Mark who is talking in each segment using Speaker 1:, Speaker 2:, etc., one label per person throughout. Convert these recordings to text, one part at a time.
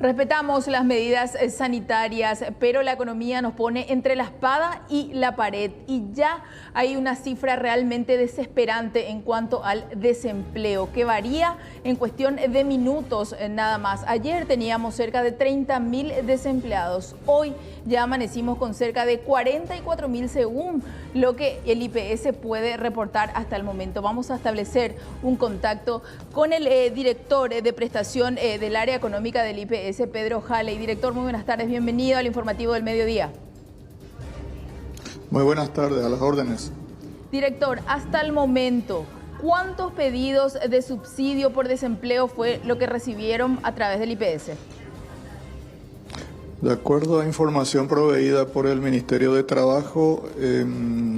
Speaker 1: Respetamos las medidas sanitarias, pero la economía nos pone entre la espada y la pared y ya hay una cifra realmente desesperante en cuanto al desempleo, que varía en cuestión de minutos nada más. Ayer teníamos cerca de 30.000 desempleados, hoy ya amanecimos con cerca de 44.000 según lo que el IPS puede reportar hasta el momento. Vamos a establecer un contacto con el director de prestación del área económica del IPS, Pedro Jale. Director, muy buenas tardes, bienvenido al informativo del mediodía.
Speaker 2: Muy buenas tardes, a las órdenes.
Speaker 1: Director, hasta el momento, ¿cuántos pedidos de subsidio por desempleo fue lo que recibieron a través del IPS?
Speaker 2: De acuerdo a información proveída por el Ministerio de Trabajo,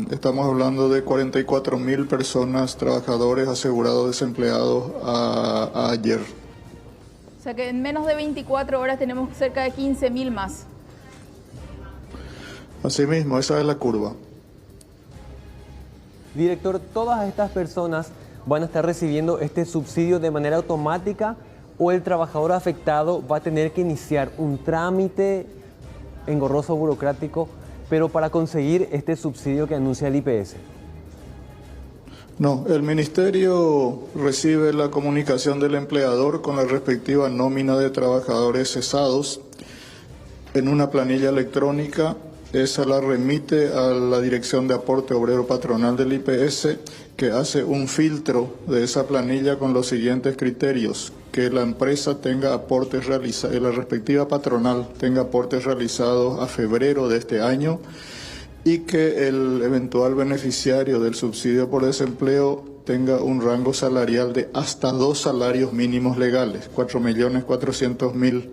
Speaker 2: estamos hablando de 44.000 personas, trabajadores asegurados desempleados a ayer.
Speaker 1: O sea que en menos de 24 horas tenemos cerca de 15.000 más.
Speaker 2: Asimismo, esa es la curva.
Speaker 3: Director, ¿todas estas personas van a estar recibiendo este subsidio de manera automática o el trabajador afectado va a tener que iniciar un trámite engorroso, burocrático, pero para conseguir este subsidio que anuncia el IPS?
Speaker 2: No, el Ministerio recibe la comunicación del empleador con la respectiva nómina de trabajadores cesados en una planilla electrónica. Esa la remite a la Dirección de Aporte Obrero Patronal del IPS, que hace un filtro de esa planilla con los siguientes criterios: que la empresa tenga aportes realizados, la respectiva patronal tenga aportes realizados a febrero de este año, y que el eventual beneficiario del subsidio por desempleo tenga un rango salarial de hasta 2 salarios mínimos legales, 4.400.000.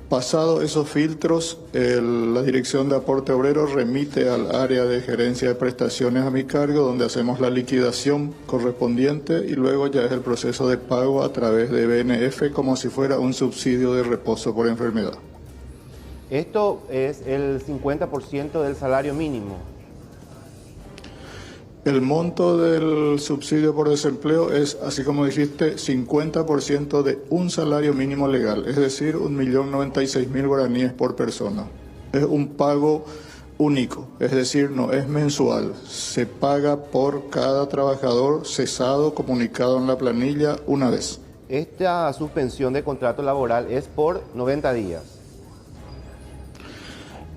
Speaker 2: Pasado esos filtros, la Dirección de Aporte Obrero remite al área de gerencia de prestaciones a mi cargo, donde hacemos la liquidación correspondiente y luego ya es el proceso de pago a través de BNF como si fuera un subsidio de reposo por enfermedad.
Speaker 4: Esto es el 50% del salario mínimo.
Speaker 2: El monto del subsidio por desempleo es, así como dijiste, 50% de un salario mínimo legal, es decir, 1.096.000 guaraníes por persona. Es un pago único, es decir, no es mensual. Se paga por cada trabajador cesado, comunicado en la planilla una vez.
Speaker 4: Esta suspensión de contrato laboral es por 90 días.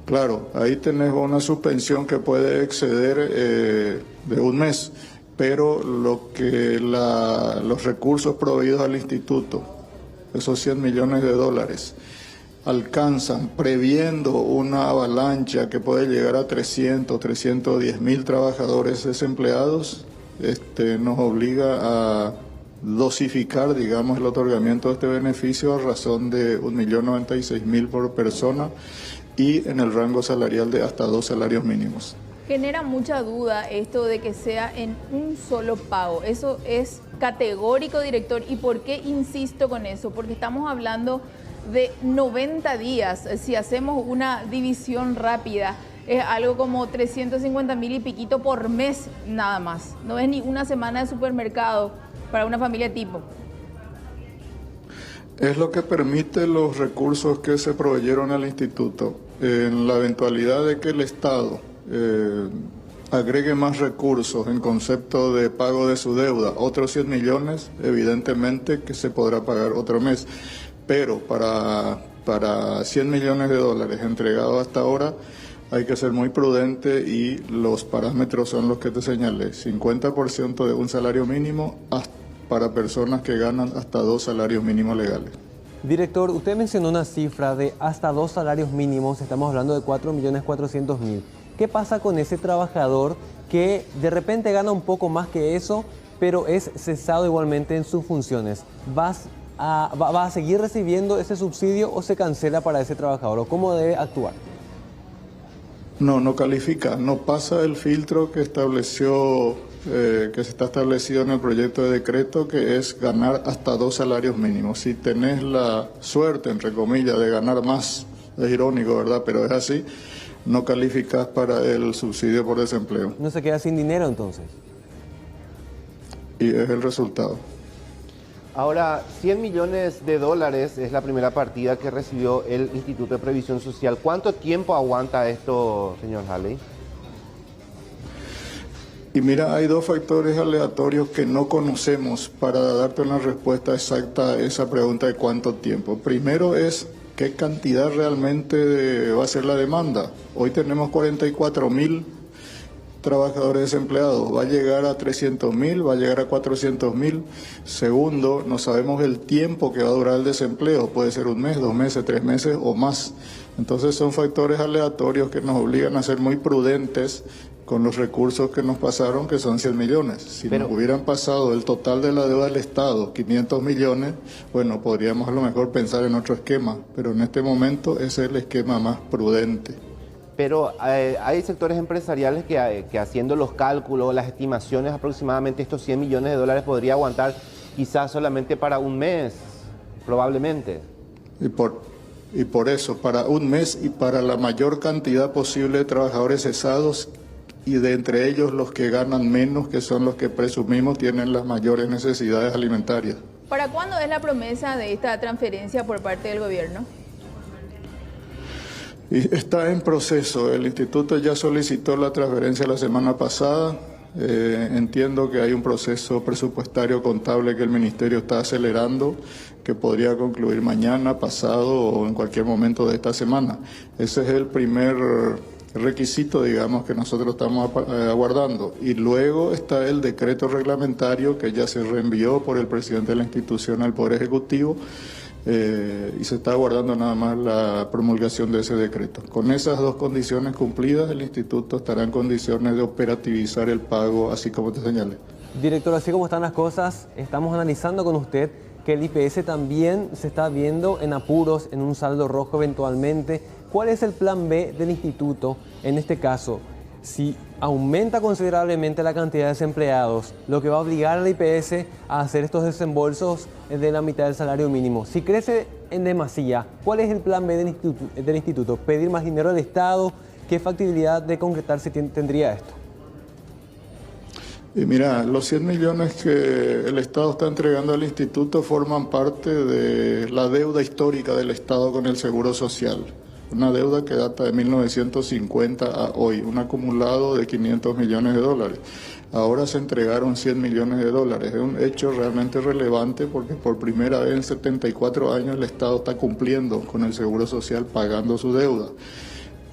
Speaker 2: Claro, ahí tenés una suspensión que puede exceder de un mes, pero los recursos proveídos al instituto, esos 100 millones de dólares, alcanzan, previendo una avalancha que puede llegar a 310.000 trabajadores desempleados, nos obliga a dosificar, digamos, el otorgamiento de este beneficio a razón de 1.096.000 por persona y en el rango salarial de hasta 2 salarios mínimos.
Speaker 1: Genera mucha duda esto de que sea en un solo pago. Eso es categórico, director. ¿Y por qué insisto con eso? Porque estamos hablando de 90 días. Si hacemos una división rápida, es algo como 350.000 y piquito por mes nada más. No es ni una semana de supermercado para una familia tipo.
Speaker 2: Es lo que permite los recursos que se proveyeron al instituto. En la eventualidad de que el Estado agregue más recursos en concepto de pago de su deuda, otros 100 millones, evidentemente que se podrá pagar otro mes. Pero para 100 millones de dólares entregados hasta ahora, hay que ser muy prudente y los parámetros son los que te señalé: 50% de un salario mínimo para personas que ganan hasta 2 salarios mínimos legales.
Speaker 3: Director, usted mencionó una cifra de hasta 2 salarios mínimos, estamos hablando de 4.400.000. ¿Qué pasa con ese trabajador que de repente gana un poco más que eso, pero es cesado igualmente en sus funciones? ¿Va a seguir recibiendo ese subsidio o se cancela para ese trabajador? ¿O cómo debe actuar?
Speaker 2: No califica, no pasa el filtro que que se está establecido en el proyecto de decreto, que es ganar hasta 2 salarios mínimos. Si tenés la suerte, entre comillas, de ganar más, es irónico, ¿verdad? Pero es así, no calificas para el subsidio por desempleo.
Speaker 3: ¿No se queda sin dinero entonces?
Speaker 2: Y es el resultado.
Speaker 4: Ahora, 100 millones de dólares es la primera partida que recibió el Instituto de Previsión Social. ¿Cuánto tiempo aguanta esto, señor Halley?
Speaker 2: Y mira, hay dos factores aleatorios que no conocemos para darte una respuesta exacta a esa pregunta de cuánto tiempo. Primero es qué cantidad realmente va a ser la demanda. Hoy tenemos 44.000 trabajadores desempleados, va a llegar a 300.000, va a llegar a 400.000. Segundo, no sabemos el tiempo que va a durar el desempleo, puede ser 1 mes, 2 meses, 3 meses o más. Entonces son factores aleatorios que nos obligan a ser muy prudentes con los recursos que nos pasaron, que son 100 millones. Si nos hubieran pasado el total de la deuda del Estado, 500 millones, bueno, podríamos a lo mejor pensar en otro esquema, pero en este momento ese es el esquema más prudente.
Speaker 4: Pero hay sectores empresariales que haciendo los cálculos, las estimaciones, aproximadamente estos 100 millones de dólares podría aguantar quizás solamente para 1 mes, probablemente.
Speaker 2: Y por eso, para 1 mes y para la mayor cantidad posible de trabajadores cesados, y de entre ellos los que ganan menos, que son los que presumimos tienen las mayores necesidades alimentarias.
Speaker 1: ¿Para cuándo es la promesa de esta transferencia por parte del gobierno?
Speaker 2: Y está en proceso. El instituto ya solicitó la transferencia la semana pasada. Entiendo que hay un proceso presupuestario contable que el ministerio está acelerando, que podría concluir mañana, pasado o en cualquier momento de esta semana. Ese es el primer requisito, digamos, que nosotros estamos aguardando. Y luego está el decreto reglamentario que ya se reenvió por el presidente de la institución al Poder Ejecutivo, y se está aguardando nada más la promulgación de ese decreto. Con esas dos condiciones cumplidas, el instituto estará en condiciones de operativizar el pago, así como te señalé.
Speaker 3: Director, así como están las cosas, estamos analizando con usted que el IPS también se está viendo en apuros, en un saldo rojo eventualmente. ¿Cuál es el plan B del instituto en este caso? Si aumenta considerablemente la cantidad de desempleados, lo que va a obligar al IPS a hacer estos desembolsos de la mitad del salario mínimo. Si crece en demasía, ¿cuál es el plan B del instituto? ¿Pedir más dinero al Estado? ¿Qué factibilidad de concretarse tendría esto?
Speaker 2: Y mira, los 100 millones que el Estado está entregando al instituto forman parte de la deuda histórica del Estado con el Seguro Social. Una deuda que data de 1950 a hoy, un acumulado de 500 millones de dólares. Ahora se entregaron 100 millones de dólares. Es un hecho realmente relevante porque por primera vez en 74 años el Estado está cumpliendo con el Seguro Social, pagando su deuda.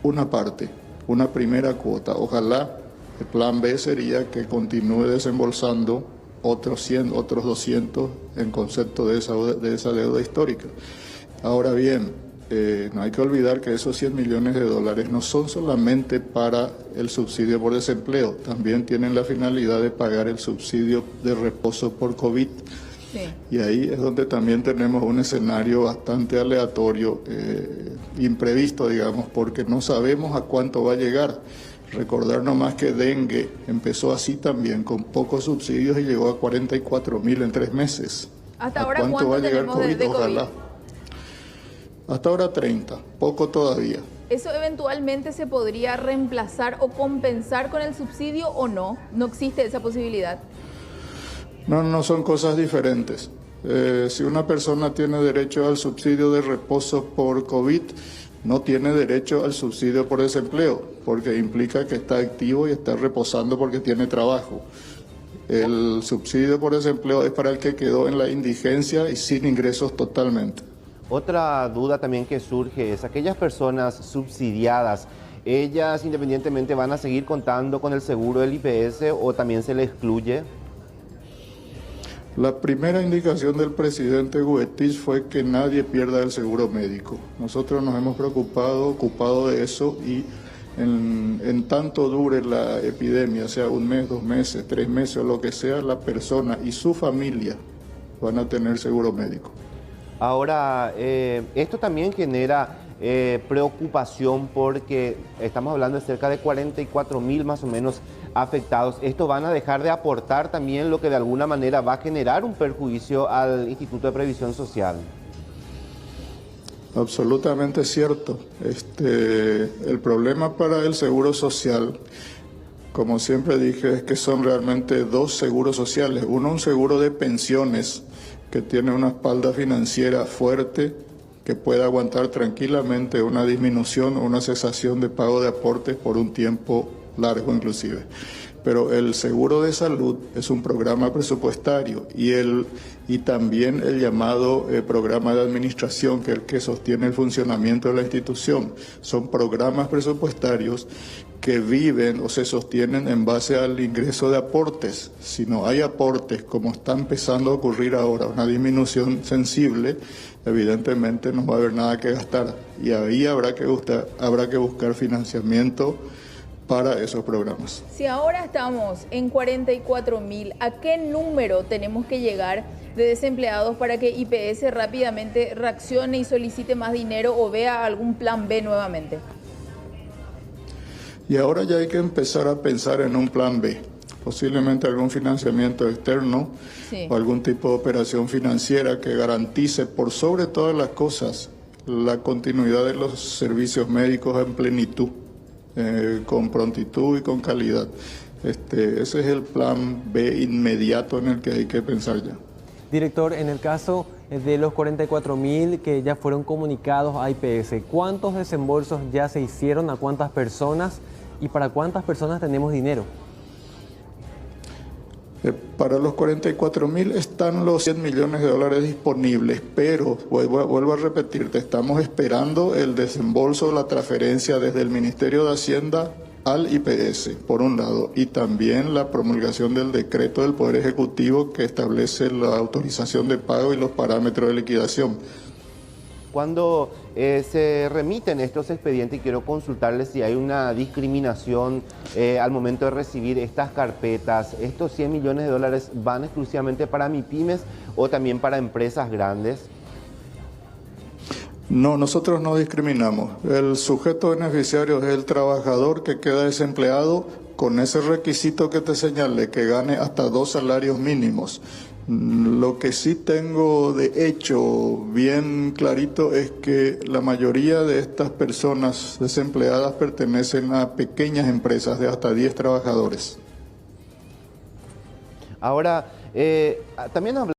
Speaker 2: Una parte, una primera cuota. Ojalá el plan B sería que continúe desembolsando otros 100, otros 200 en concepto de esa deuda histórica. Ahora bien, no hay que olvidar que esos 100 millones de dólares no son solamente para el subsidio por desempleo, también tienen la finalidad de pagar el subsidio de reposo por COVID. Sí. Y ahí es donde también tenemos un escenario bastante aleatorio, imprevisto, digamos, porque no sabemos a cuánto va a llegar. Recordar nomás que dengue empezó así también, con pocos subsidios y llegó a 44.000 en 3 meses.
Speaker 1: ¿Hasta ahora cuánto va a llegar COVID?
Speaker 2: Ojalá. Hasta ahora 30, poco todavía.
Speaker 1: ¿Eso eventualmente se podría reemplazar o compensar con el subsidio o no? ¿No existe esa posibilidad?
Speaker 2: No son cosas diferentes. Si una persona tiene derecho al subsidio de reposo por COVID, no tiene derecho al subsidio por desempleo, porque implica que está activo y está reposando porque tiene trabajo. El subsidio por desempleo es para el que quedó en la indigencia y sin ingresos totalmente.
Speaker 4: Otra duda también que surge es aquellas personas subsidiadas, ¿ellas independientemente van a seguir contando con el seguro del IPS o también se les excluye?
Speaker 2: La primera indicación del presidente Guetich fue que nadie pierda el seguro médico. Nosotros nos hemos ocupado de eso y en tanto dure la epidemia, sea 1 mes, 2 meses, 3 meses o lo que sea, la persona y su familia van a tener seguro médico.
Speaker 4: Ahora, esto también genera preocupación porque estamos hablando de cerca de 44.000 más o menos afectados. ¿Estos van a dejar de aportar también lo que de alguna manera va a generar un perjuicio al Instituto de Previsión Social?
Speaker 2: Absolutamente cierto. El problema para el Seguro Social, como siempre dije, es que son realmente 2 seguros sociales. Uno, un seguro de pensiones, que tiene una espalda financiera fuerte, que pueda aguantar tranquilamente una disminución o una cesación de pago de aportes por un tiempo largo inclusive. Pero el seguro de salud es un programa presupuestario y también el llamado programa de administración, que es el que sostiene el funcionamiento de la institución. Son programas presupuestarios que viven o se sostienen en base al ingreso de aportes. Si no hay aportes, como está empezando a ocurrir ahora, una disminución sensible, evidentemente no va a haber nada que gastar. Y ahí habrá que buscar financiamiento para esos programas.
Speaker 1: Si ahora estamos en 44.000, ¿a qué número tenemos que llegar de desempleados para que IPS rápidamente reaccione y solicite más dinero o vea algún plan B nuevamente?
Speaker 2: Y ahora ya hay que empezar a pensar en un plan B, posiblemente algún financiamiento externo, sí, o algún tipo de operación financiera que garantice por sobre todas las cosas la continuidad de los servicios médicos en plenitud. Con prontitud y con calidad. Ese es el plan B inmediato en el que hay que pensar ya.
Speaker 3: Director, en el caso de los 44.000 que ya fueron comunicados a IPS, ¿cuántos desembolsos ya se hicieron, a cuántas personas y para cuántas personas tenemos dinero?
Speaker 2: Para los 44.000 están los 100 millones de dólares disponibles, pero vuelvo a repetirte, estamos esperando el desembolso, la transferencia desde el Ministerio de Hacienda al IPS, por un lado, y también la promulgación del decreto del Poder Ejecutivo que establece la autorización de pago y los parámetros de liquidación.
Speaker 4: Cuando se remiten estos expedientes, quiero consultarles si hay una discriminación al momento de recibir estas carpetas. ¿Estos 100 millones de dólares van exclusivamente para MIPYMES o también para empresas grandes?
Speaker 2: No, nosotros no discriminamos. El sujeto beneficiario es el trabajador que queda desempleado con ese requisito que te señalé, que gane hasta 2 salarios mínimos. Lo que sí tengo de hecho bien clarito es que la mayoría de estas personas desempleadas pertenecen a pequeñas empresas de hasta 10 trabajadores.
Speaker 4: Ahora, también hablamos